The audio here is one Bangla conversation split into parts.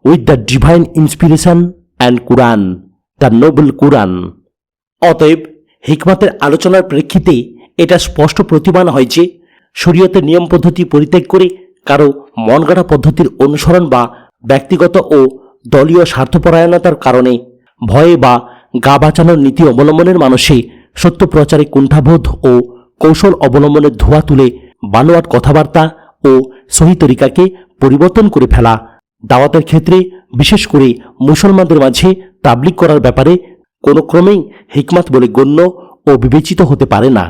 With the divine inspiration and Quran, the noble Quran. অতএব হিকমতের আলোচনার প্রেক্ষিতে এটা স্পষ্ট প্রতীয়মান হয় যে শরীয়তের নিয়ম পদ্ধতি পরিত্যাগ করে কারো মনগড়া পদ্ধতির অনুসরণ বা ব্যক্তিগত ও দলীয় স্বার্থপরায়ণতার কারণে ভয়ে বা গা বাঁচানোর নীতি অবলম্বনের মানুষে সত্য প্রচারে কুণ্ঠাবোধ ও কৌশল অবলম্বনের ধোঁয়া তুলে বানোয়াট কথাবার্তা ও সহি তরিকাকে পরিবর্তন করে ফেলা দাওয়াতের ক্ষেত্রে বিশেষ করে মুসলমানদের মাঝে তাবলিগ করার ব্যাপারে কোনো ক্রমেই হিকমত বলে গণ্য ও বিবেচিত হতে পারে না।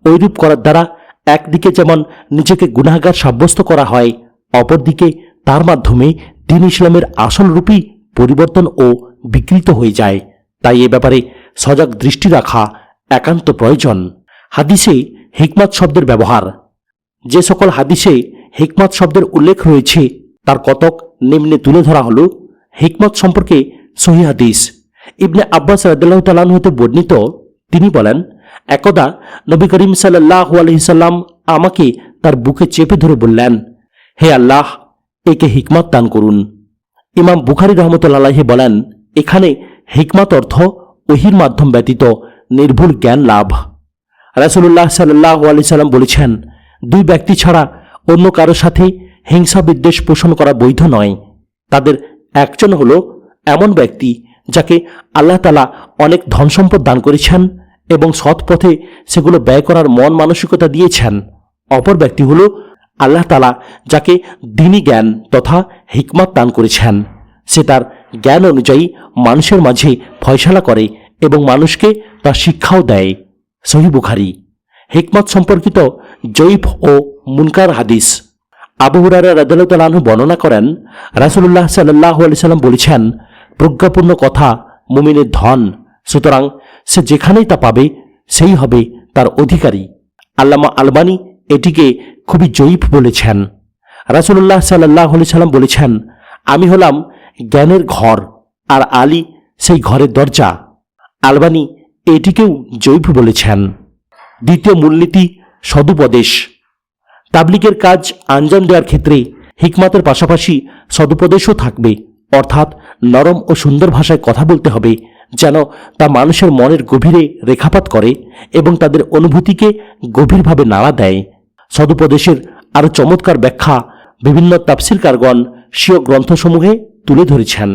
ওইরূপ করার দ্বারা একদিকে যেমন নিজেকে গুনাহগার সাব্যস্ত করা হয়, অপরদিকে তার মাধ্যমে দ্বীন ইসলামের আসল রূপই পরিবর্তন ও বিকৃত হয়ে যায়। তাই এ ব্যাপারে সজাগ দৃষ্টি রাখা একান্ত প্রয়োজন। হাদিসে হিকমত শব্দের ব্যবহার। যে সকল হাদিসে হিকমত শব্দের উল্লেখ রয়েছে তার কতক নিম্নে তুলে ধরা হল। হিকমত সম্পর্কে সহিহ হাদিস। ইবনে আব্বাস রাদিয়াল্লাহু তাআলা আনহু হতে বর্ণিত, তিনি বলেন, একদা নবী করিম সাল্লাল্লাহু আলাইহি সাল্লাম আমাকে তার বুকে চেপে ধরে বললেন, হে আল্লাহ, একে হিকমত দান করুন। ইমাম বুখারী রাহমাতুল্লাহি আলাইহি বলেন, এখানে হিকমত অর্থ ওহীর মাধ্যম ব্যতীত নির্ভুল জ্ঞান লাভ। রাসূলুল্লাহ সাল্লাল্লাহু আলাইহি সাল্লাম বলেছেন, দুই ব্যক্তি ছাড়া অন্য কারো সাথে হিংসা বিদ্বেষ পোষণ করা বৈধ নয়। তাদের একজন হলো এমন ব্যক্তি যাকে আল্লাহ তাআলা অনেক ধন সম্পদ দান করেছেন এবং সৎ পথে সেগুলো ব্যয় করার মন মানসিকতা দিয়েছেন। অপর ব্যক্তি হলো আল্লাহ তাআলা যাকে দ্বীনি জ্ঞান তথা হিকমত দান করেছেন। সে তার জ্ঞান অনুযায়ী মানুষের মাঝে ফয়সালা করে এবং মানুষকে তার শিক্ষাও দেয়। সহিহ বুখারী। হিকমত সম্পর্কিত জয়ীফ ও মুনকার হাদিস। আবু হুরায়রা রাদিয়াল্লাহু তাআলা আনহু বর্ণনা করেন, রাসূলুল্লাহ সাল্লাল্লাহু আলাইহি সাল্লাম বলেছেন, প্রজ্ঞাপূর্ণ কথা মুমিনের ধন, সুতরাং সে যেখানেই তা পাবে সেই হবে তার অধিকারী। আল্লামা আলবানী এটিকে খুবই জয়ীফ বলেছেন। রাসূলুল্লাহ সাল্লাল্লাহু আলাইহি সাল্লাম বলেছেন, আমি হলাম জ্ঞানের ঘর আর আলী সেই ঘরের দরজা। আলবানী এটিকেও জয়ীফ বলেছেন। দ্বিতীয় মূলনীতি সদুপদেশ। তাবলিগের কাজ আঞ্জাম দেওয়ার ক্ষেত্রে হিকমতের পাশাপাশি সদুপদেশও থাকবে, অর্থাৎ নরম ও সুন্দর ভাষায় কথা বলতে হবে যেন তা মানুষের মনের গভীরে রেখাপাত করে এবং তাদের অনুভূতিকে গভীরভাবে নাড়া দেয়। সদুপদেশের আরও চমৎকার ব্যাখ্যা বিভিন্ন তাফসীরকারগণ স্বীয় গ্রন্থসমূহে তুলে ধরেছেন।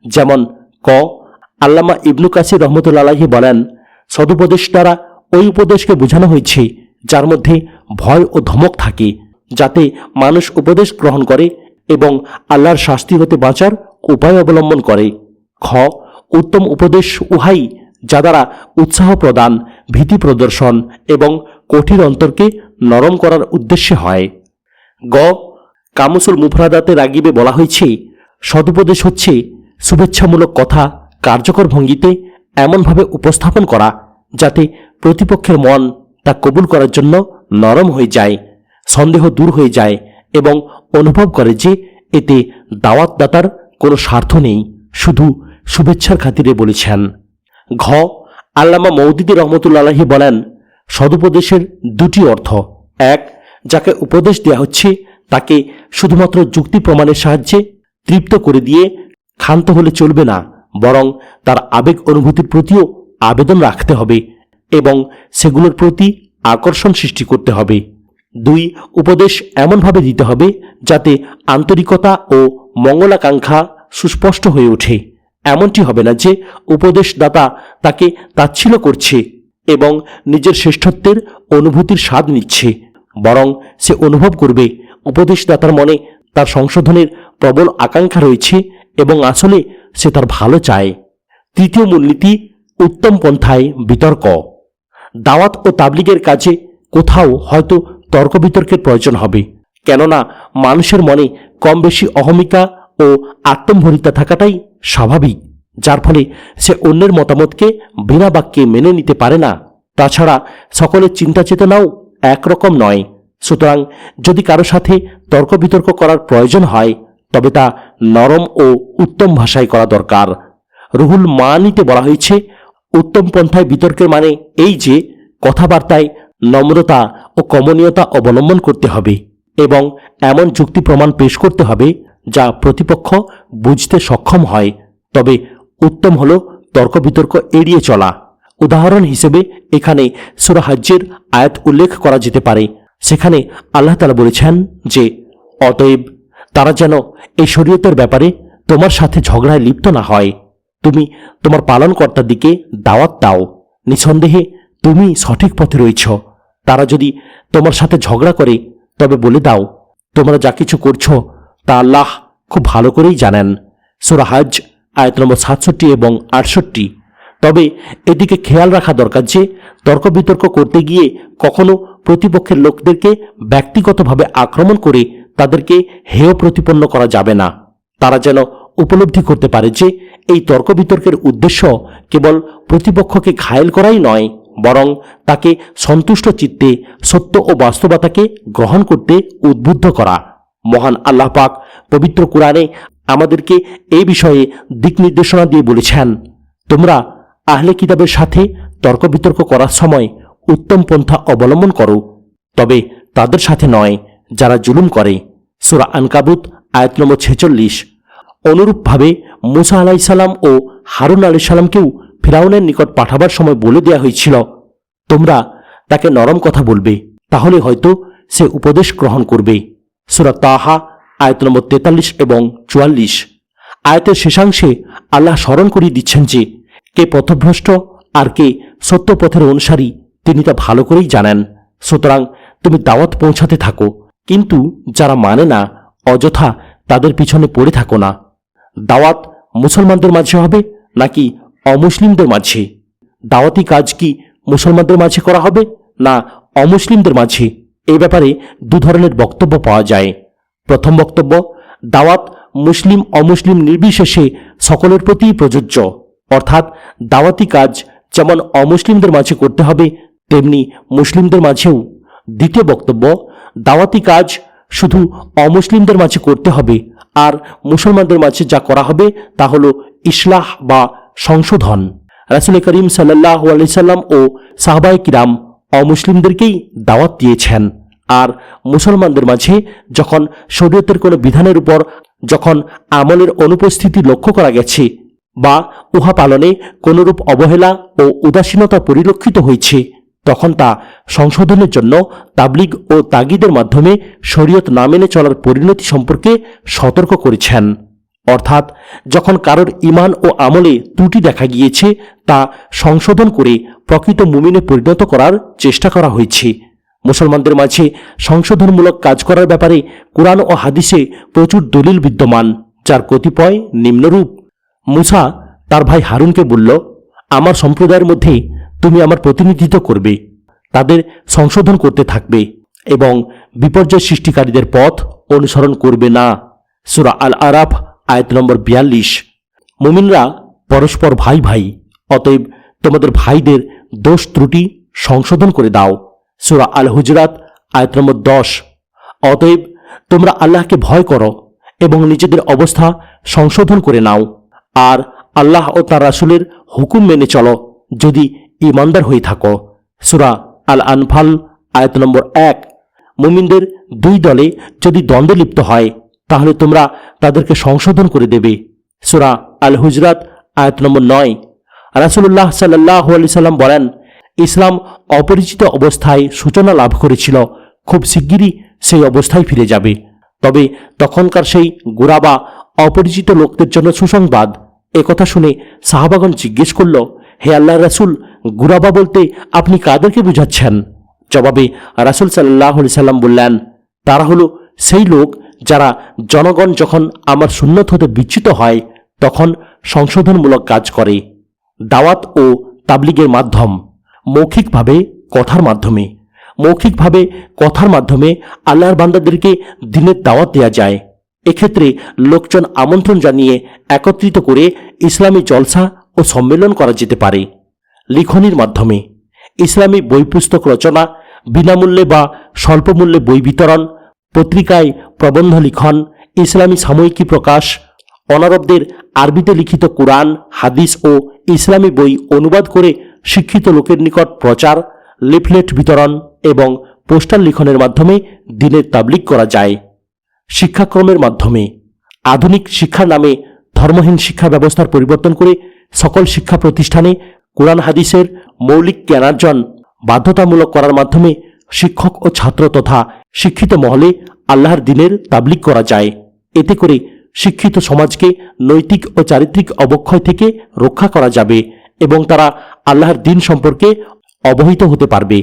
যেমন ক আল্লামা ইবনু কাসির রহমতুল্লাহি আলাইহি বলেন, সদুপদেশ দ্বারা ওই উপদেশকে বোঝানো হয়েছে যার মধ্যে ভয় ও ধমক থাকে, যাতে মানুষ উপদেশ গ্রহণ করে এবং আল্লাহর শাস্তি হতে বাঁচার উপায় অবলম্বন করে। খ উত্তম উপদেশ উহাই যা দ্বারা উৎসাহ প্রদান, ভীতি প্রদর্শন এবং কঠিন অন্তরকে নরম করার উদ্দেশ্যে হয়। গ কামুসুল মুফরাদাতে রাগিবে বলা হয়েছে, সদুপদেশ হচ্ছে শুভেচ্ছামূলক কথা কার্যকর ভঙ্গিতে এমনভাবে উপস্থাপন করা যাতে প্রতিপক্ষের মন তা কবুল করার জন্য নরম হয়ে যায়, সন্দেহ দূর হয়ে যায় এবং অনুভব করে যে এতে দাওয়াতদাতার কোনো স্বার্থ নেই, শুধু শুভেচ্ছার খাতিরে বলেছেন। ঘ আল্লামা মওদুদী রহমতুল্লাহি আলাইহি বলেন, সদুপদেশের দুটি অর্থ। এক, যাকে উপদেশ দেওয়া হচ্ছে তাকে শুধুমাত্র যুক্তি প্রমাণের সাহায্যে তৃপ্ত করে দিয়ে ক্ষান্ত হলে চলবে না, বরং তার আবেগ অনুভূতির প্রতিও আবেদন রাখতে হবে এবং সেগুলোর প্রতি আকর্ষণ সৃষ্টি করতে হবে। দুই, উপদেশ এমনভাবে দিতে হবে যাতে আন্তরিকতা ও মঙ্গলাকাঙ্ক্ষা সুস্পষ্ট হয়ে ওঠে। এমনটি হবে না যে উপদেশদাতা তাকে তাচ্ছিল্য করছে এবং নিজের শ্রেষ্ঠত্বের অনুভূতির স্বাদ নিচ্ছে, বরং সে অনুভব করবে উপদেশদাতার মনে তার সংশোধনের প্রবল আকাঙ্ক্ষা রয়েছে এবং আসলে সে তার ভালো চায়। তৃতীয় মূলনীতি উত্তম পন্থায় বিতর্ক। দাওয়াত ও তাবলিগের কাজে কোথাও হয়তো তর্ক বিতর্কের প্রয়োজন হবে, কেননা মানুষের মনে কম বেশি অহমিকা ও আত্মম্ভরিতা থাকাটাই স্বাভাবিক, যার ফলে সে অন্যের মতামতকে বিনা বাক্যে মেনে নিতে পারে না। তাছাড়া সকলের চিন্তা চেতনাও একরকম নয়। সুতরাং যদি কারো সাথে তর্ক বিতর্ক করার প্রয়োজন হয় তবে তা নরম ও উত্তম ভাষায় করা দরকার। রুহুল মানিতে বলা হয়েছে, উত্তম পন্থায় বিতর্কের মানে এই যে কথাবার্তায় নম্রতা ও কমনীয়তা অবলম্বন করতে হবে এবং এমন যুক্তি প্রমাণ পেশ করতে হবে যা প্রতিপক্ষ বুঝতে সক্ষম হয়, তবে উত্তম হল তর্ক বিতর্ক এড়িয়ে চলা। উদাহরণ হিসেবে এখানে সূরা হজ্জের আয়াত উল্লেখ করা যেতে পারে। সেখানে আল্লাহ তাআলা বলেছেন যে, অতএব তারা যেন এই শরীয়তের ব্যাপারে তোমার সাথে ঝগড়ায় লিপ্ত না হয়। তুমি তোমার পালনকর্তার দিকে দাওয়াত দাও, নিঃসন্দেহে তুমি সঠিক পথে রয়েছ। তারা যদি তোমার সাথে ঝগড়া করে তবে বলে দাও, তোমরা যা কিছু করছ তা আল্লাহ খুব ভালো করেই জানেন। সূরা হজ আয়াত নম্বর 67 এবং 68। তবে এদিকে খেয়াল রাখা দরকার যে তর্ক বিতর্ক করতে গিয়ে কখনো প্রতিপক্ষের লোকদেরকে ব্যক্তিগতভাবে আক্রমণ করে তাদেরকে হেয় প্রতিপন্ন করা যাবে না। তারা যেন উপলব্ধি করতে পারে যে এই তর্ক বিতর্কের উদ্দেশ্য কেবল প্রতিপক্ষকে ঘায়েল করাই নয়, বরং তাকে সন্তুষ্ট চিত্তে সত্য ও বাস্তবতাকে গ্রহণ করতে উদ্বুদ্ধ করা। মহান আল্লাহ পাক পবিত্র কুরআনে আমাদেরকে এই বিষয়ে দিক নির্দেশনা দিয়ে বলেছেন, তোমরা আহলে কিতাবের সাথে তর্ক বিতর্ক করার সময় উত্তম পন্থা অবলম্বন করো, তবে তাদের সাথে নয় যারা জুলুম করে। সূরা আনকাবুত আয়াত নম্বর 46। অনুরূপভাবে মুসা আলাইসাল্লাম ও হারুন আলাইসাল্লামকেও ফিরাউনের নিকট পাঠাবার সময় বলে দেওয়া হয়েছিল, তোমরা তাকে নরম কথা বলবে, তাহলে হয়তো সে উপদেশ গ্রহণ করবে। সূরা তাহা আয়াত নম্বর 43 এবং 44। আয়াতের শেষাংশে আল্লাহ স্মরণ করিয়ে দিচ্ছেন যে কে পথভ্রষ্ট আর কে সত্য পথের অনুসারী তিনি তা ভালো করেই জানেন। সুতরাং তুমি দাওয়াত পৌঁছাতে থাকো, কিন্তু যারা মানে না অযথা তাদের পিছনে পড়ে থাকো না। দাওয়াত মুসলমানদের মাঝে হবে নাকি অমুসলিমদের মাঝে? দাওয়াতি কাজ কি মুসলমানদের মাঝে করা হবে না অমুসলিমদের মাঝে? এই ব্যাপারে দু ধরনের বক্তব্য পাওয়া যায়। প্রথম বক্তব্য, দাওয়াত মুসলিম অমুসলিম নির্বিশেষে সকলের প্রতিই প্রযোজ্য, অর্থাৎ দাওয়াতি কাজ যেমন অমুসলিমদের মাঝে করতে হবে তেমনি মুসলিমদের মাঝেও। দ্বিতীয় বক্তব্য, দাওয়াতি কাজ শুধু অমুসলিমদের মাঝে করতে হবে, আর মুসলমানদের মাঝে যা করা হবে তা হল ইসলাহ বা সংশোধন। রাসূল করিম সাল্লাল্লাহু আলাইহি সাল্লাম ও সাহাবায়ে কিরাম অমুসলিমদেরকেই দাওয়াত দিয়েছেন, আর মুসলমানদের মাঝে যখন শরীয়তের কোনো বিধানের উপর যখন আমলের অনুপস্থিতি লক্ষ্য করা গেছে বা উহা পালনে কোনরূপ অবহেলা ও উদাসীনতা পরিলক্ষিত হয়েছে, তখন তা সংশোধনের জন্য তাবলিগ ও তাগিদের মাধ্যমে শরীয়ত না মেনে চলার পরিণতি সম্পর্কে সতর্ক করেছেন। অর্থাৎ যখন কারোর ঈমান ও আমলে ত্রুটি দেখা গিয়েছে তা সংশোধন করে প্রকৃত মুমিনে পরিণত করার চেষ্টা করা হয়েছে। মুসলমানদের মাঝে সংশোধনমূলক কাজ করার ব্যাপারে কুরআন ও হাদিসে প্রচুর দলিল বিদ্যমান, যার কতিপয় নিম্নরূপ। মুসা তার ভাই হারুনকে বলল, আমার সম্প্রদায়ের মধ্যে তুমি আমার প্রতিনিধিত্ব করবে, তাদের সংশোধন করতে থাকবে এবং বিপর্যয় সৃষ্টিকারীদের পথ অনুসরণ করবে না। সূরা আল আরাফ আয়াত নম্বর 42। মুমিনরা পরস্পর ভাই ভাই, অতএব তোমাদের ভাইদের দোষ ত্রুটি সংশোধন করে দাও। সূরা আল হুজরাত আয়াত নম্বর 10। অতএব তোমরা আল্লাহকে ভয় করো এবং নিজেদের অবস্থা সংশোধন করে নাও, আর আল্লাহ ও তার রাসূলের হুকুম মেনে চলো যদি ঈমানদার হয়ে থাকো। সূরা আল আনফাল আয়াত নম্বর 1। মুমিনদের দুই দলে যদি দ্বন্দ্বে লিপ্ত হয় তাহলে তোমরা তাদেরকে সংশোধন করে দেবে। সূরা আল হুজরাত আয়াত নম্বর 9। রাসূলুল্লাহ সাল্লাল্লাহু আলাইহি সাল্লাম বলেন, ইসলাম অপরিচিত অবস্থায় সূচনা লাভ করেছিল, খুব শিগগিরই সেই অবস্থায় ফিরে যাবে। তবে তখনকার সেই গোঁড়া অপরিচিত লোকদের জন্য সুসংবাদ। একথা শুনে সাহাবাগণ জিজ্ঞেস করল, হে আল্লাহর রাসূল, গুরাবা বলতে আপনি কাদেরকে বুঝাচ্ছেন? জবাবে রাসূল সাল্লাল্লাহু আলাইহি সাল্লাম বললেন, তারা হলো সেই লোক যারা জনগণ যখন আমার সুন্নত হতে বিচ্যুত হয় তখন সংশোধনমূলক কাজ করে। দাওয়াত ও তাবলিগের মাধ্যম মৌখিকভাবে কথার মাধ্যমে আল্লাহর বান্দাদেরকে দ্বীনের দাওয়াত দেয়া যায়। এক্ষেত্রে লোকজন আমন্ত্রণ জানিয়ে একত্রিত করে ইসলামী জলসা ও সম্মেলন করা যেতে পারে। লিখনির মাধ্যমে ইসলামী বই পুস্তক রচনা, বিনামূল্যে বা স্বল্পমূল্যে বই বিতরণ, পত্রিকায় প্রবন্ধ লিখন, ইসলামী সাময়িকী প্রকাশ, অনারবদের আরবিতে লিখিত কুরআন, হাদিস ও ইসলামী বই অনুবাদ করে শিক্ষিত লোকের নিকট প্রচার, লিফলেট বিতরণ এবং পোস্টার লিখনের মাধ্যমে দ্বীনের তাবলীগ করা যায়। শিক্ষাক্রমের মাধ্যমে আধুনিক শিক্ষার নামে ধর্মহীন শিক্ষা ব্যবস্থার পরিবর্তন করে সকল শিক্ষা প্রতিষ্ঠানে কোরআন হাদিসের মৌলিক জ্ঞানার্জন বাধ্যতামূলক করার মাধ্যমে শিক্ষক ও ছাত্র তথা শিক্ষিত মহলে আল্লাহর দ্বীনের তাবলীগ করা যায়। এতে করে শিক্ষিত সমাজকে নৈতিক ও চারিত্রিক অবক্ষয় থেকে রক্ষা করা যাবে এবং তারা আল্লাহর দ্বীন সম্পর্কে অবহিত হতে পারবে।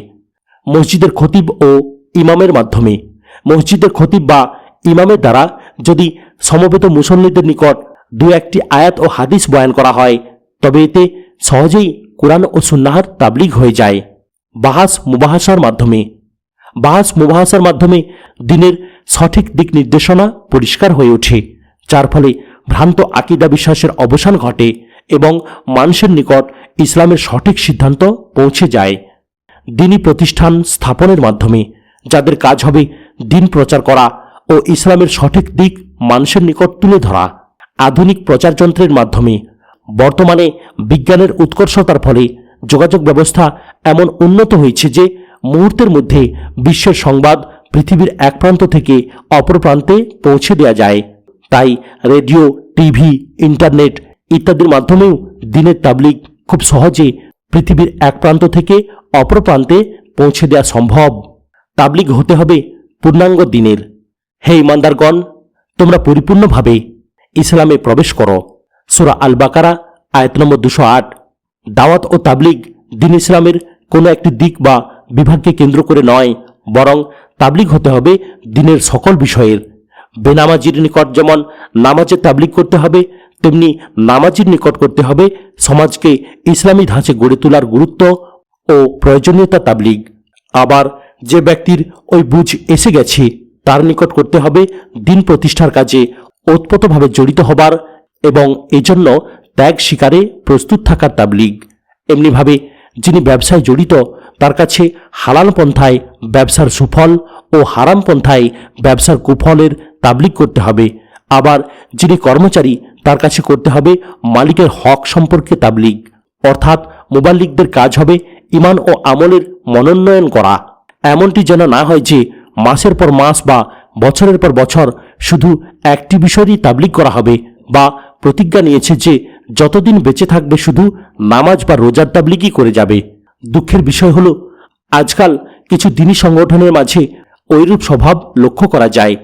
মসজিদের খতিব ও ইমামের মাধ্যমে মসজিদের খতিব বা ইমামের দ্বারা যদি সমবেত মুসল্লিদের নিকট দু একটি আয়াত ও হাদিস বয়ান করা হয় তবে এতে সহজেই কোরআন ও সুন্নাহর তাবলীগ হয়ে যায়। বাহাস মুবাহাসার মাধ্যমে দ্বীনের সঠিক দিক নির্দেশনা পরিষ্কার হয়ে ওঠে, যার ফলে ভ্রান্ত আকীদা বিশ্বাসের অবসান ঘটে এবং মানুষের নিকট ইসলামের সঠিক সিদ্ধান্ত পৌঁছে যায়। দ্বীনি প্রতিষ্ঠান স্থাপনের মাধ্যমে যাদের কাজ হবে দ্বীন প্রচার করা ও ইসলামের সঠিক দিক মানুষের নিকট তুলে ধরা। আধুনিক প্রচার যন্ত্রের মাধ্যমে বর্তমানে বিজ্ঞানের উৎকর্ষতার ফলে যোগাযোগ ব্যবস্থা এমন উন্নত হয়েছে যে মুহূর্তের মধ্যে বিশ্বের সংবাদ পৃথিবীর এক প্রান্ত থেকে অপর প্রান্তে পৌঁছে দেওয়া যায়। তাই রেডিও, টিভি, ইন্টারনেট ইত্যাদির মাধ্যমেও দ্বীনের তাবলীগ খুব সহজে পৃথিবীর এক প্রান্ত থেকে অপর প্রান্তে পৌঁছে দেওয়া সম্ভব। তাবলীগ হতে হবে পূর্ণাঙ্গ দ্বীনের। হে ইমানদারগণ, তোমরা পরিপূর্ণভাবে ইসলামে প্রবেশ করো। সূরা আল বাকারা আয়াত নম্বর 208। দাওয়াত ও তাবলীগ দ্বীন ইসলামের কোনো একটি দিক বা বিভাগকে কেন্দ্র করে নয়, বরং তাবলীগ হতে হবে দ্বীনের সকল বিষয়ের। বেনামাজির নিকট যেমন নামাজের তাবলীগ করতে হবে, তেমনি নামাজির নিকট করতে হবে সমাজকে ইসলামী ধাঁচে গড়ে তোলার গুরুত্ব ও প্রয়োজনীয়তা তাবলীগ। আবার যে ব্যক্তির ওই বুঝ এসে গেছে তার নিকট করতে হবে দ্বীন প্রতিষ্ঠার কাজে ওতপ্রোতভাবে জড়িত হবার এবং এজন্য ত্যাগ স্বীকারে প্রস্তুত থাকার তাবলীগ। এমনিভাবে যিনি ব্যবসায় জড়িত তার কাছে হালাল পন্থায় ব্যবসার সুফল ও হারাম পন্থায় ব্যবসার কুফলের তাবলীগ করতে হবে। আবার যিনি কর্মচারী তার কাছে করতে হবে মালিকের হক সম্পর্কে তাবলীগ। অর্থাৎ মুবাল্লিগদের কাজ হবে ঈমান ও আমলের মনোন্নয়ন করা। এমনটি যেন না হয় যে মাসের পর মাস বা বছরের পর বছর শুধু একটি বিষয়েরই তাবলীগ করা হবে বা প্রতিজ্ঞা নিয়েছে যে যতদিন বেঁচে থাকবে শুধু নামাজ বা রোজার তাবলীগই করে যাবে। দুঃখের বিষয় হলো আজকাল কিছু দ্বীনি সংগঠনের মাঝে ঐরূপ স্বভাব লক্ষ্য করা যায়।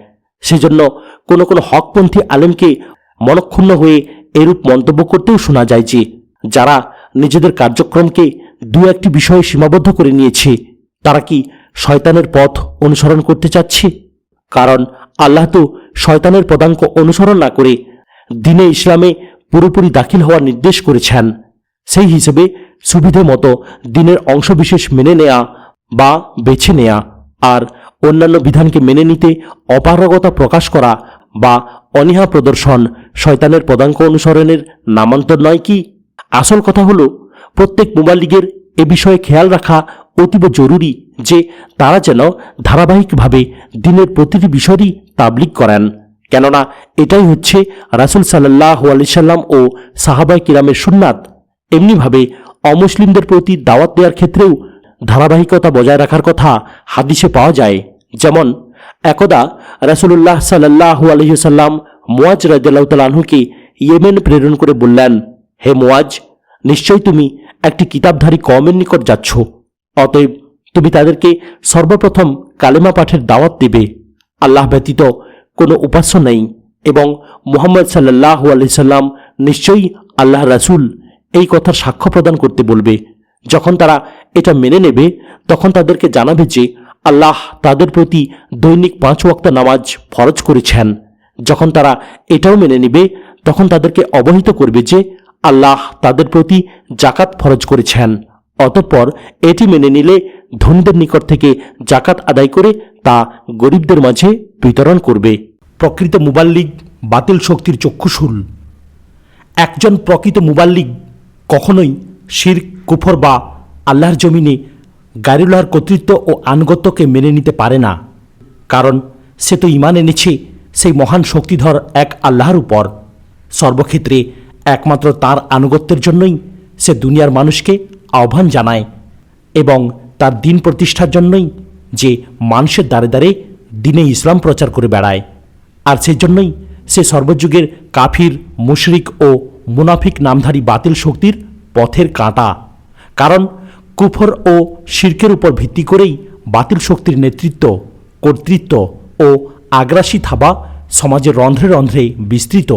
সেজন্য কোনো কোনো হকপন্থী আলেমকে মনক্ষুণ্ণ হয়ে এরূপ মন্তব্য করতেও শোনা যায় যে যারা নিজেদের কার্যক্রমকে দু একটি বিষয়ে সীমাবদ্ধ করে নিয়েছে তারা কি শয়তানের পথ অনুসরণ করতে চাচ্ছে? কারণ আল্লাহ তো শয়তানের পদাঙ্ক অনুসরণ না করে দ্বীনে ইসলামে পুরোপুরি দাখিল হওয়ার নির্দেশ করেছেন। সেই হিসেবে সুবিধে মতো দ্বীনের অংশবিশেষ মেনে নেয়া বা বেছে নেয়া আর অন্যান্য বিধানকে মেনে নিতে অপারগতা প্রকাশ করা বা অনীহা প্রদর্শন শয়তানের পদাঙ্ক অনুসরণের নামান্তর নয় কি? আসল কথা হলো প্রত্যেক মুবাল্লিগের এ বিষয়ে খেয়াল রাখা অতীব জরুরি যে তারা যেন ধারাবাহিকভাবে দ্বীনের প্রতিটি বিষয়েরই তাবলীগ করেন, কেননা এটাই হচ্ছে রাসূল সাল্লাল্লাহু আলাইহি সাল্লাম ও সাহাবায়ে কিরামের সুন্নাত। এমনিভাবে অমুসলিমদের প্রতি দাওয়াত দেওয়ার ক্ষেত্রেও ধারাবাহিকতা বজায় রাখার কথা হাদিসে পাওয়া যায়। যেমন একদা রাসূলুল্লাহ সাল্লাল্লাহু আলাইহি সাল্লাম মুয়াজ রাদিয়াল্লাহু তাআলা আনহুকে ইয়েমেন প্রেরণ করে বললেন, হে মুয়াজ, নিশ্চয় তুমি একটি কিতাবধারী কওমের নিকট যাচ্ছ, অতএব তুমি তাদেরকে সর্বপ্রথম কালেমা পাঠের দাওয়াত দেবে। আল্লাহ ব্যতীত কোনো উপাস্য নেই এবং মুহাম্মদ সাল্লাল্লাহু আলাইহি সাল্লাম নিশ্চয়ই আল্লাহ রাসূল, এই কথার সাক্ষ্য প্রদান করতে বলবে। যখন তারা এটা মেনে নেবে তখন তাদেরকে জানাবে যে আল্লাহ তাদের প্রতি দৈনিক 5 ওয়াক্ত নামাজ ফরজ করেছেন। যখন তারা এটাও মেনে নেবে তখন তাদেরকে অবহিত করবে যে আল্লাহ তাদের প্রতি জাকাত ফরজ করেছেন। অতঃপর এটি মেনে নিলে ধনীদের নিকট থেকে জাকাত আদায় করে তা গরিবদের মাঝে বিতরণ করবে। প্রকৃত মুবাল্লিগ বাতিল শক্তির চক্ষুশূল। একজন প্রকৃত মুবাল্লিগ কখনোই শিরক, কুফর বা আল্লাহর জমিনে গায়রুল্লাহর কর্তৃত্ব ও আনুগত্যকে মেনে নিতে পারে না, কারণ সে তো ঈমান এনেছে সেই মহান শক্তিধর এক আল্লাহর উপর। সর্বক্ষেত্রে একমাত্র তার আনুগত্যের জন্যই সে দুনিয়ার মানুষকে আহ্বান জানায় এবং তার দ্বীন প্রতিষ্ঠার জন্যই যে মানুষের দ্বারে দ্বারে দ্বীনে ইসলাম প্রচার করে বেড়ায়। আর সেই জন্যই সে সর্বযুগের কাফির, মুশরিক ও মুনাফিক নামধারী বাতিল শক্তির পথের কাঁটা। কারণ কুফর ও শিরকের উপর ভিত্তি করেই বাতিল শক্তির নেতৃত্ব, কর্তৃত্ব ও আগ্রাসী থাবা সমাজের রন্ধ্রে রন্ধ্রে বিস্তৃত।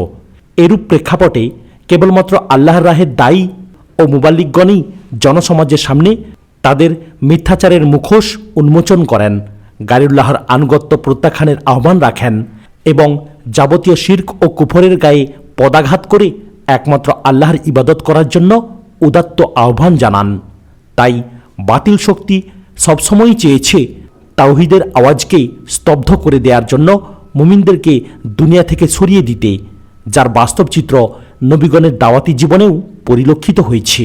এরূপ প্রেক্ষাপটে কেবলমাত্র আল্লাহর রাহে দায়ী ও মুবাল্লিগগণই জনসমাজের সামনে তাদের মিথ্যাচারের মুখোশ উন্মোচন করেন, গায়রুল্লাহর আনুগত্য প্রত্যাখ্যানের আহ্বান রাখেন এবং যাবতীয় শিরক ও কুফরের গায়ে পদাঘাত করে একমাত্র আল্লাহর ইবাদত করার জন্য উদাত্ত আহ্বান জানান। তাই বাতিল শক্তি সবসময়ই চেয়েছে তাওহীদের আওয়াজকে স্তব্ধ করে দেওয়ার জন্য মুমিনদেরকে দুনিয়া থেকে সরিয়ে দিতে, যার বাস্তব চিত্র নবীগণের দাওয়াতি জীবনেও পরিলক্ষিত হয়েছে।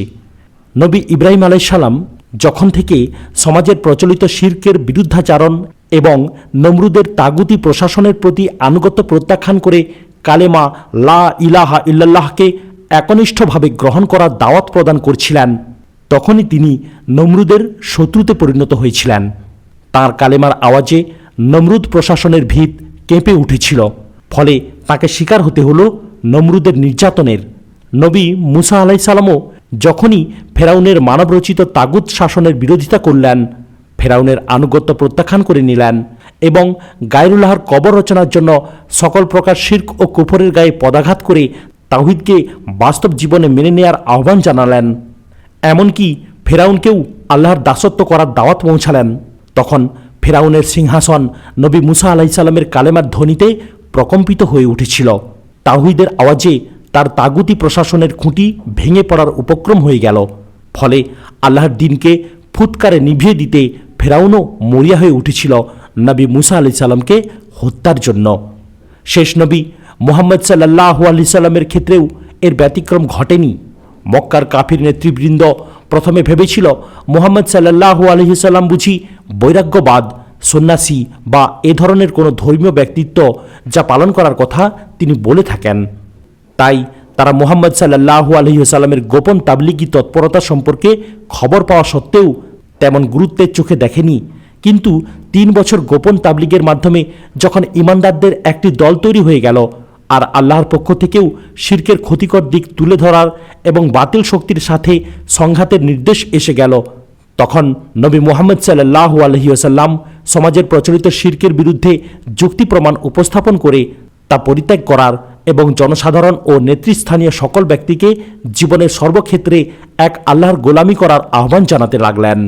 নবী ইব্রাহিম আলাইহিস সালাম যখন থেকে সমাজের প্রচলিত শিরকের বিরুদ্ধাচারণ এবং নমরুদের তাগুতি প্রশাসনের প্রতি আনুগত্য প্রত্যাখ্যান করে কালেমা লা ইলাহা ইল্লাল্লাহকে একনিষ্ঠভাবে গ্রহণ করার দাওয়াত প্রদান করছিলেন, তখনই তিনি নমরুদের শত্রুতে পরিণত হয়েছিলেন। তাঁর কালেমার আওয়াজে নমরুদ প্রশাসনের ভিত কেঁপে উঠেছিল, ফলে তাকে শিকার হতে হলো নমরুদের নির্যাতনের। নবী মুসা আলাইহিস সালামও যখনই ফেরাউনের মানবরচিত তাগুত শাসনের বিরোধিতা করলেন, ফেরাউনের আনুগত্য প্রত্যাখ্যান করে নিলেন এবং গায়রুল্লাহর কবর রচনার জন্য সকল প্রকার শিরক ও কুফরের গায়ে পদাঘাত করে তাওহীদকে বাস্তব জীবনে মেনে নেয়ার আহ্বান জানালেন, এমনকি ফেরাউনকেও আল্লাহর দাসত্ব করার দাওয়াত পৌঁছালেন, তখন ফেরাউনের সিংহাসন নবী মুসা আলাইহিস সালামের কালেমার ধ্বনিতে প্রকম্পিত হয়ে উঠেছিল। তাওহীদের আওয়াজে তার তাগুতি প্রশাসনের খুঁটি ভেঙে পড়ার উপক্রম হয়ে গেল। ফলে আল্লাহর দ্বীনকে ফুৎকারে নিভিয়ে দিতে ফেরাউনও মরিয়া হয়ে উঠেছিল নবী মুসা আলাইহিস সালামকে হত্যার জন্য। শেষ নবী মুহাম্মদ সাল্লাল্লাহু আলাইহি সাল্লামের ক্ষেত্রেও এর ব্যতিক্রম ঘটেনি। মক্কার কাফির নেতৃবৃন্দ প্রথমে ভেবেছিল মুহাম্মদ সাল্লাল্লাহু আলাইহি সাল্লাম বুঝি বৈরাগ্যবাদ, সন্ন্যাসী বা এ ধরনের কোনো ধর্মীয় ব্যক্তিত্ব যা পালন করার কথা তিনি বলে থাকেন। তাই তারা মুহাম্মদ সাল্লাল্লাহু আলাইহি সাল্লামের গোপন তাবলিগি তৎপরতা সম্পর্কে খবর পাওয়া সত্ত্বেও তেমন গুরুত্বের চোখে দেখেনি। কিন্তু 3 বছর গোপন তাবলিগের মাধ্যমে যখন ইমানদারদের একটি দল তৈরি হয়ে গেল আর আল্লাহর পক্ষ থেকেও শিরকের ক্ষতিকর দিক তুলে ধরার এবং বাতিল শক্তির সাথে সংঘাতের নির্দেশ এসে গেল, তখন নবী মুহাম্মদ সাল্লাল্লাহু আলাইহি ওয়াসাল্লাম সমাজের প্রচলিত শিরকের বিরুদ্ধে যুক্তি প্রমাণ উপস্থাপন করে তা পরিত্যাগ করার এবং জনসাধারণ ও নেতৃস্থানীয় সকল ব্যক্তিকে জীবনের সর্বক্ষেত্রে এক আল্লাহর গোলামি করার আহ্বান জানাতে লাগলেন।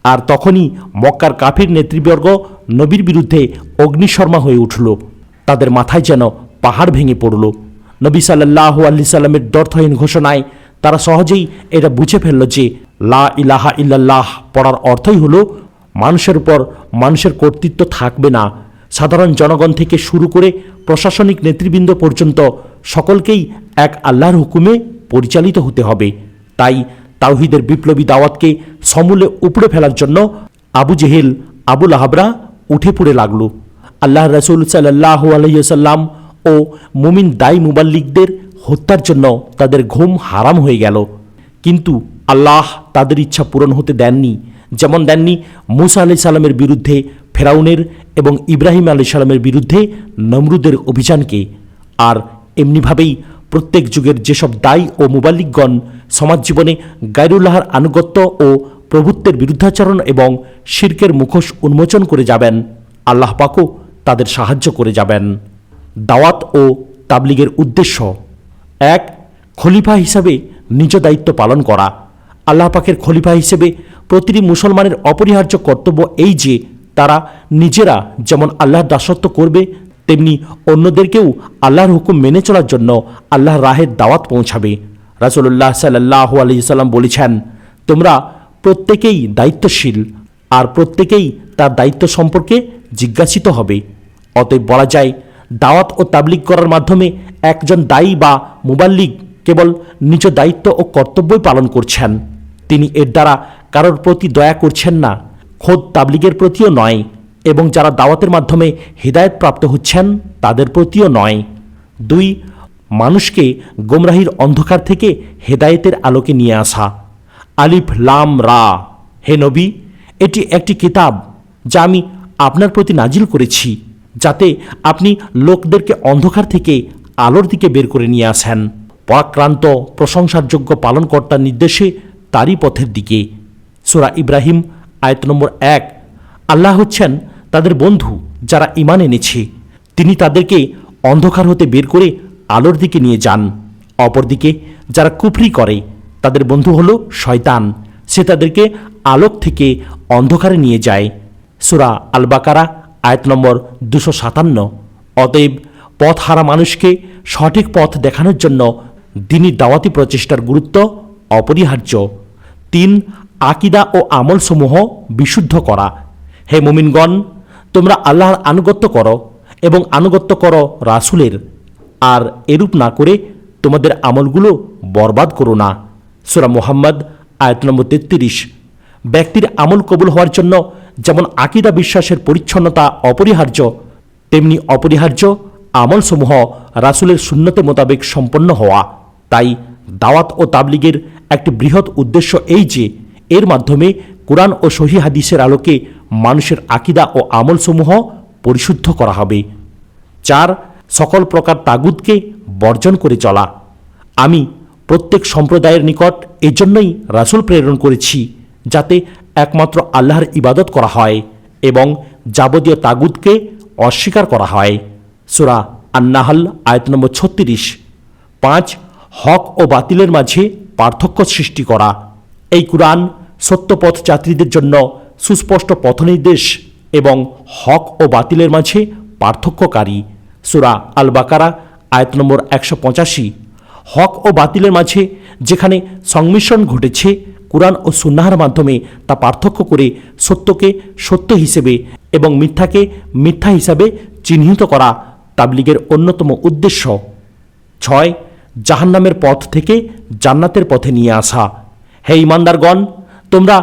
আর তখনই মক্কার কাফির নেতৃবর্গ নবীর বিরুদ্ধে অগ্নিশর্মা হয়ে উঠল। তাদের মাথায় যেন পাহাড় ভেঙে পড়ল। নবী সাল্লাল্লাহু আলাইহি সাল্লামের দ্ব্যর্থহীন ঘোষণায় তারা সহজেই এটা বুঝে ফেলল যে লা ইলাহা ইল্লাল্লাহ পড়ার অর্থই হলো মানুষের উপর মানুষের কর্তৃত্ব থাকবে না। সাধারণ জনগণ থেকে শুরু করে প্রশাসনিক নেতৃবৃন্দ পর্যন্ত সকলকেই এক আল্লাহর হুকুমে পরিচালিত হতে হবে। তাই তাওহীদের বিপ্লবী দাওয়াতকে সমূলে উপড়ে ফেলার জন্য আবু জেহেল, আবু লাহাবরা উঠে পড়ে লাগলো। আল্লাহ রাসূল সাল্লাল্লাহু আলাইহি ওয়াসাল্লাম ও মুমিন দায়ী মুবাল্লিগদের হত্যার জন্য তাদের ঘুম হারাম হয়ে গেল। কিন্তু আল্লাহ তাদের ইচ্ছা পূরণ হতে দেননি, যেমন দেননি মুসা আলাইহিস সালামের বিরুদ্ধে ফেরাউনের এবং ইব্রাহিম আলাইহিস সালামের বিরুদ্ধে নমরুদের অভিযানকে। আর এমনিভাবেই প্রত্যেক যুগের যেসব দায়ী ও মুবাল্লিগগণ সমাজ জীবনে গায়রুল্লাহর আনুগত্য ও প্রভুত্বের বিরুদ্ধাচরণ এবং শিরকের মুখোশ উন্মোচন করে যাবেন, আল্লাহ পাকও তাদের সাহায্য করে যাবেন। দাওয়াত ও তাবলিগের উদ্দেশ্য: 1. খলিফা হিসাবে নিজ দায়িত্ব পালন করা। আল্লাহ পাকের খলিফা হিসেবে প্রতিটি মুসলমানের অপরিহার্য কর্তব্য এই যে তারা নিজেরা যেমন আল্লাহর দাসত্ব করবে, তেমনি অন্যদেরকেও আল্লাহর হুকুম মেনে চলার জন্য আল্লাহর রাহের দাওয়াত পৌঁছাবে। রাসূলুল্লাহ সাল্লাল্লাহু আলাইহি সাল্লাম বলেছেন, তোমরা প্রত্যেকেই দায়িত্বশীল আর প্রত্যেকেই তার দায়িত্ব সম্পর্কে জিজ্ঞাসিত হবে। অতএব বলা যায়, দাওয়াত ও তাবলিগ করার মাধ্যমে একজন দায়ী বা মুবাল্লিগ কেবল নিজ দায়িত্ব ও কর্তব্যই পালন করছেন। তিনি এর দ্বারা কারোর প্রতি দয়া করছেন না, খোদ তাবলিগের প্রতিও নয়, এবং যারা দাওয়াতের মাধ্যমে হিদায়াত প্রাপ্ত হচ্ছেন তাদের প্রতিও নয়। 2. মানুষকে গোমরাহির অন্ধকার থেকে হেদায়েতের আলোকে নিয়ে আসা। আলিফ লাম রা। হে নবী, এটি একটি কিতাব যা আমি আপনার প্রতি নাজিল করেছি, যাতে আপনি লোকদেরকে অন্ধকার থেকে আলোর দিকে বের করে নিয়ে আসেন। পরাক্রান্ত প্রশংসার যোগ্য পালনকর্তার নির্দেশে তারই পথের দিকে। সূরা ইব্রাহিম আয়াত নম্বর 1। আল্লাহ হচ্ছেন তাদের বন্ধু যারা ঈমান এনেছে। তিনি তাদেরকে অন্ধকার হতে বের করে আলোর দিকে নিয়ে যান। অপরদিকে যারা কুফরি করে তাদের বন্ধু হলো শয়তান, সে তাদেরকে আলোক থেকে অন্ধকারে নিয়ে যায়। সূরা আল বাকারা আয়াত নম্বর 257। অতএব পথ হারা মানুষকে সঠিক পথ দেখানোর জন্য দ্বীনি দাওয়াতি প্রচেষ্টার গুরুত্ব অপরিহার্য। 3. আকীদা ও আমলসমূহ বিশুদ্ধ করা। হে মুমিনগণ, তোমরা আল্লাহর আনুগত্য করো এবং আনুগত্য করো রাসূলের, আর এরূপ না করে তোমাদের আমলগুলো বরবাদ করো না। সূরা মুহাম্মদ আয়াত নম্বর 33। ব্যক্তির আমল কবুল হওয়ার জন্য যেমন আকীদা বিশ্বাসের পরিচ্ছন্নতা অপরিহার্য, তেমনি অপরিহার্য আমলসমূহ রাসূলের সুন্নতে মোতাবেক সম্পন্ন হওয়া। তাই দাওয়াত ও তাবলীগের একটি বৃহৎ উদ্দেশ্য এই যে এর মাধ্যমে কুরআন ও সহিহ হাদিসের আলোকে মানুষের আকীদা ও আমলসমূহ পরিশুদ্ধ করা হবে। 4. সকল প্রকার তাগুতকে বর্জন করে চলা। আমি প্রত্যেক সম্প্রদায়ের নিকট এজন্যই রাসূল প্রেরণ করেছি যাতে একমাত্র আল্লাহর ইবাদত করা হয় এবং যাবতীয় তাগুতকে অস্বীকার করা হয়। সূরা আন-নাহল আয়াত নম্বর 36। 5. হক ও বাতিলের মাঝে পার্থক্য সৃষ্টি করা। এই কুরআন সত্যপথ যাত্রীদের জন্য সুস্পষ্ট পথনির্দেশ এবং হক ও বাতিলের মাঝে পার্থক্যকারী। সূরা আল বাকারা আয়াত নম্বর 185। হক ও বাতিলের মাঝে যেখানে সংমিশ্রণ ঘটেছে, কুরআন ও সুন্নাহর মাধ্যমে তা পার্থক্য করে সত্যকে সত্য হিসেবে এবং মিথ্যাকে মিথ্যা হিসাবে চিহ্নিত করা তাবলীগের অন্যতম উদ্দেশ্য। 6. জাহান্নামের পথ থেকে জান্নাতের পথে নিয়ে আসা। হে ঈমানদারগণ, তোমরা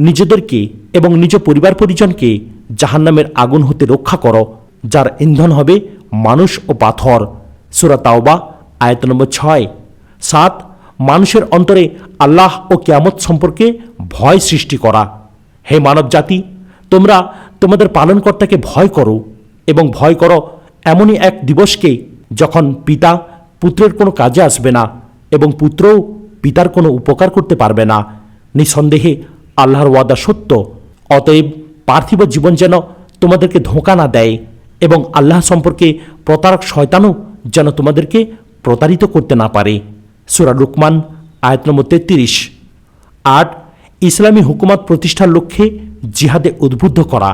নিজেদেরকে এবং নিজ পরিবার পরিজনকে জাহান্নামের আগুন হতে রক্ষা করো, যার ইন্ধন হবে মানুষ ও পাথর। সূরা তাওবা আয়াত নম্বর 6। 7. মানুষের অন্তরে আল্লাহ ও কিয়ামত সম্পর্কে ভয় সৃষ্টি করা। হে মানব জাতি, তোমরা তোমাদের পালনকর্তাকে ভয় করো এবং ভয় করো এমনই এক দিবসকে যখন পিতা পুত্রের কোনো কাজে আসবে না এবং পুত্রও পিতার কোনো উপকার করতে পারবে না। নিঃসন্দেহে আল্লাহর ওয়াদা সত্য। অতএব পার্থিব জীবন যেন তোমাদেরকে ধোঁকা না দেয় এবং আল্লাহ সম্পর্কে প্রতারক শয়তানও যেন তোমাদেরকে প্রতারিত করতে না পারে। সূরা লুকমান আয়াত নম্বর 33। 8. ইসলামী হুকুমত প্রতিষ্ঠার লক্ষ্যে জিহাদে উদ্বুদ্ধ করা।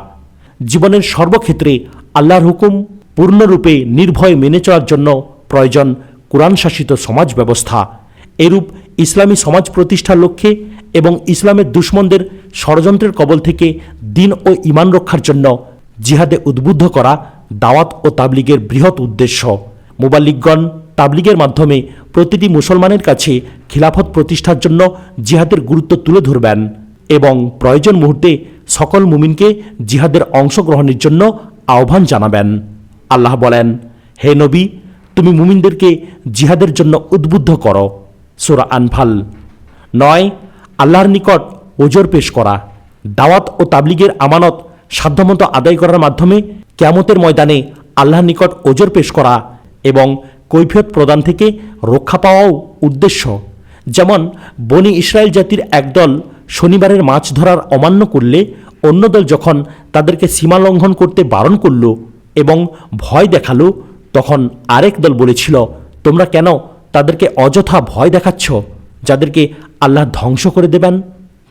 জীবনের সর্বক্ষেত্রে আল্লাহর হুকুম পূর্ণরূপে নির্ভয়ে মেনে চলার জন্য প্রয়োজন কুরআন শাসিত সমাজ ব্যবস্থা। এরূপ ইসলামী সমাজ প্রতিষ্ঠার লক্ষ্যে এবং ইসলামের দুশমনদের ষড়যন্ত্রের কবল থেকে দ্বীন ও ঈমান রক্ষার জন্য জিহাদে উদ্বুদ্ধ করা দাওয়াত ও তাবলীগের বৃহৎ উদ্দেশ্য। মুবাল্লিগগণ তাবলীগের মাধ্যমে প্রতিটি মুসলমানের কাছে খিলাফত প্রতিষ্ঠার জন্য জিহাদের গুরুত্ব তুলে ধরবেন এবং প্রয়োজন মুহূর্তে সকল মুমিনকে জিহাদের অংশগ্রহণের জন্য আহ্বান জানাবেন। আল্লাহ বলেন, হে নবী, তুমি মুমিনদেরকে জিহাদের জন্য উদ্বুদ্ধ করো। সূরা আনফাল। 9. আল্লাহর নিকট ওজর পেশ করা। দাওয়াত ও তাবলীগের আমানত সাধ্যমতো আদায় করার মাধ্যমে কিয়ামতের ময়দানে আল্লাহর নিকট ওজর পেশ করা এবং কৈফিয়ত প্রদান থেকে রক্ষা পাওয়াও উদ্দেশ্য। যেমন বনি ইসরায়েল জাতির একদল শনিবারের মাছ ধরার অমান্য করলে অন্য দল যখন তাদেরকে সীমা লঙ্ঘন করতে বারণ করল এবং ভয় দেখালো, তখন আরেক দল বলেছিল, তোমরা কেন তাদেরকে অযথা ভয় দেখাচ্ছ যাদেরকে আল্লাহ ধ্বংস করে দেবেন?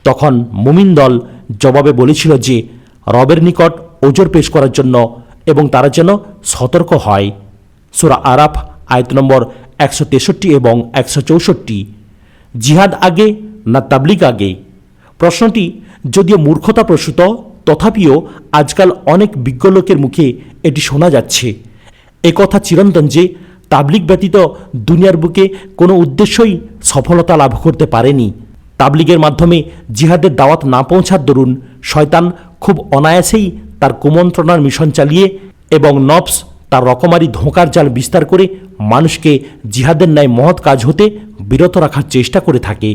তখন মুমিন দল জবাবে বলেছিল যে রবের নিকট ওজর পেশ করার জন্য এবং তারা যেন সতর্ক হয়। সূরা আরাফ আয়াত নম্বর 163 এবং 164। জিহাদ আগে না তাবলীগ আগে? প্রশ্নটি যদিও মূর্খতাপ্রসূত, তথাপিও আজকাল অনেক বিজ্ঞ লোকের মুখে এটি শোনা যাচ্ছে। একথা চিরন্তন যে তাবলীগ ব্যতীত দুনিয়ার বুকে কোনো উদ্দেশ্যই সফলতা লাভ করতে পারেনি। তাবলীগের মাধ্যমে জিহাদের দাওয়াত না পৌঁছার দরুন শয়তান খুব অনায়াসেই তার কুমন্ত্রণার মিশন চালিয়ে এবং নফস তার রকমারি ধোঁকার জাল বিস্তার করে মানুষকে জিহাদের ন্যায় মহৎ কাজ হতে বিরত রাখার চেষ্টা করে থাকে।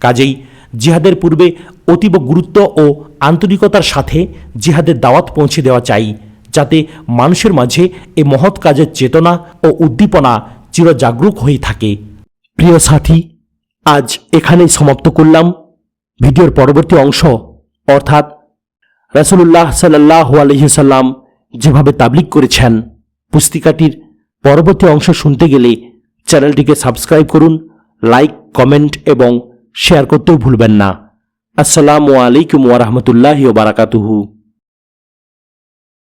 কাজেই জিহাদের পূর্বে অতীব গুরুত্ব ও আন্তরিকতার সাথে জিহাদের দাওয়াত পৌঁছে দেওয়া চাই, যাতে মানুষের মাঝে এই মহৎ কাজের চেতনা ও উদ্দীপনা চিরজাগরুক হয়ে থাকে। প্রিয় সাথী, আজ এখানেই সমাপ্ত করলাম। ভিডিওর পরবর্তী অংশ অর্থাৎ রাসূলুল্লাহ সাল্লাল্লাহু আলাইহি সাল্লাম যেভাবে তাবলীগ করেছেন, পুস্তিকাটির পরবর্তী অংশ শুনতে গেলে চ্যানেলটিকে সাবস্ক্রাইব করুন, লাইক, কমেন্ট এবং শেয়ার করতেও ভুলবেন না। আসসালামু আলাইকুম ওয়া রাহমাতুল্লাহি ওয়া বারাকাতুহু।